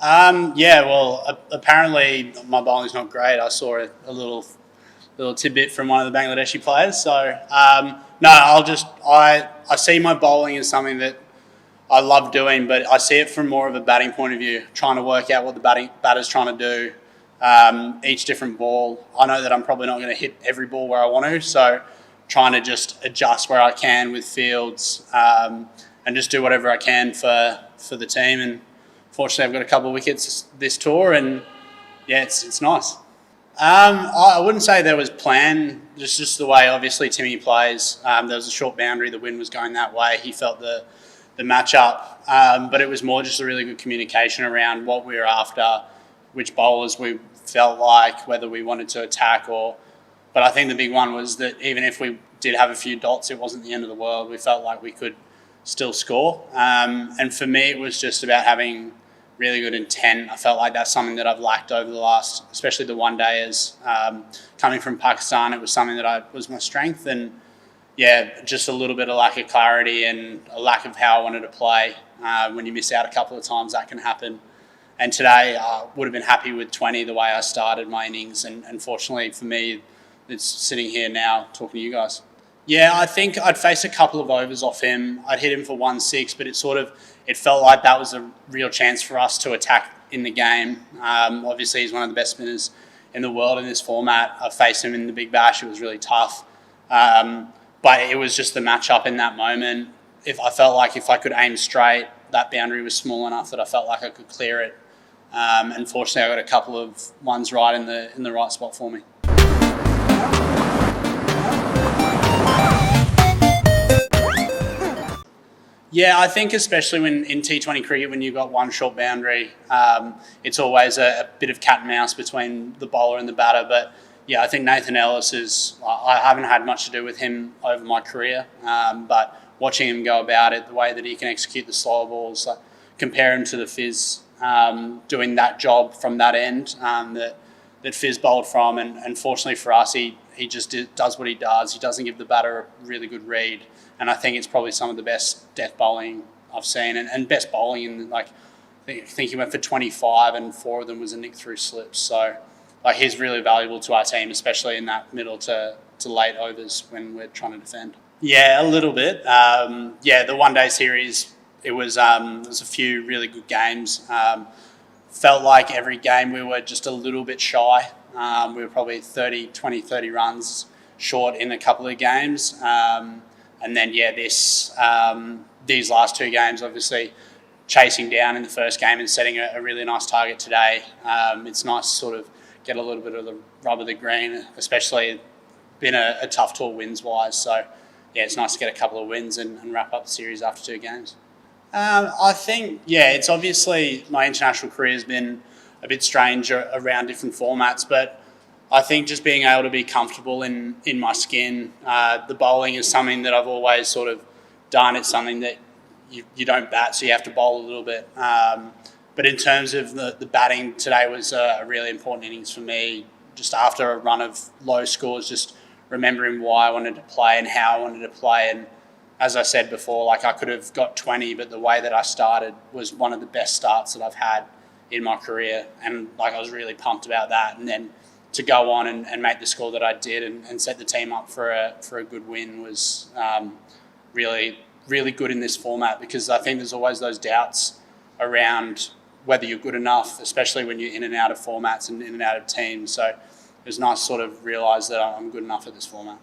Yeah, well, apparently my bowling's not great. I saw a little tidbit from one of the Bangladeshi players. So no, I see my bowling as something that I love doing, but I see it from more of a batting point of view, trying to work out what the batter's trying to do. Each different ball. I know that I'm probably not going to hit every ball where I want to, so trying to just adjust where I can with fields and just do whatever I can for the team. And fortunately, I've got a couple of wickets this tour, and yeah, it's nice. I wouldn't say there was plan, just the way obviously Timmy plays. There was a short boundary, the wind was going that way. He felt the match-up, but it was more just a really good communication around what we were after, which bowlers we felt like, whether we wanted to attack or... But I think the big one was that even if we did have a few dots, it wasn't the end of the world. We felt like we could still score. And for me, it was just about having really good intent. I felt like that's something that I've lacked over the last, especially the one-dayers. Coming from Pakistan, it was something that was my strength. And yeah, just a little bit of lack of clarity and a lack of how I wanted to play. When you miss out a couple of times, that can happen. And today, I would have been happy with 20 the way I started my innings. And fortunately for me, it's sitting here now talking to you guys. Yeah, I think I'd faced a couple of overs off him. I'd hit him for 1-6, but it felt like that was a real chance for us to attack in the game. Obviously, he's one of the best spinners in the world in this format. I faced him in the Big Bash. It was really tough. But it was just the match-up in that moment. I felt like if I could aim straight, that boundary was small enough that I felt like I could clear it. And fortunately, I got a couple of ones right in the right spot for me. Yeah, I think especially when in T20 cricket, when you've got one short boundary, it's always a bit of cat and mouse between the bowler and the batter. But yeah, I think Nathan Ellis I haven't had much to do with him over my career, but watching him go about it, the way that he can execute the slower balls, compare him to the Fizz doing that job from that end that Fizz bowled from. And fortunately for us, he just does what he does. He doesn't give the batter a really good read. And I think it's probably some of the best death bowling I've seen and best bowling. And I think he went for 25 and 4 of them was a nick through slips. So he's really valuable to our team, especially in that middle to late overs when we're trying to defend. Yeah, a little bit. The one-day series, it was a few really good games. Felt like every game we were just a little bit shy. We were probably 30 runs short in a couple of games. And then, these last 2 games, obviously, chasing down in the first game and setting a really nice target today. It's nice to sort of get a little bit of the rub of the green, especially been a tough tour wins-wise. So, yeah, it's nice to get a couple of wins and wrap up the series after 2 games. I think, it's obviously my international career has been a bit strange around different formats, but I think just being able to be comfortable in my skin. The bowling is something that I've always sort of done. It's something that you don't bat, so you have to bowl a little bit. But in terms of the batting, today was a really important innings for me. Just after a run of low scores, just remembering why I wanted to play and how I wanted to play. And as I said before, I could have got 20, but the way that I started was one of the best starts that I've had in my career. And I was really pumped about that. And then to go on and make the score that I did and set the team up for a good win was really, really good in this format, because I think there's always those doubts around whether you're good enough, especially when you're in and out of formats and in and out of teams. So it was nice to sort of realise that I'm good enough at this format.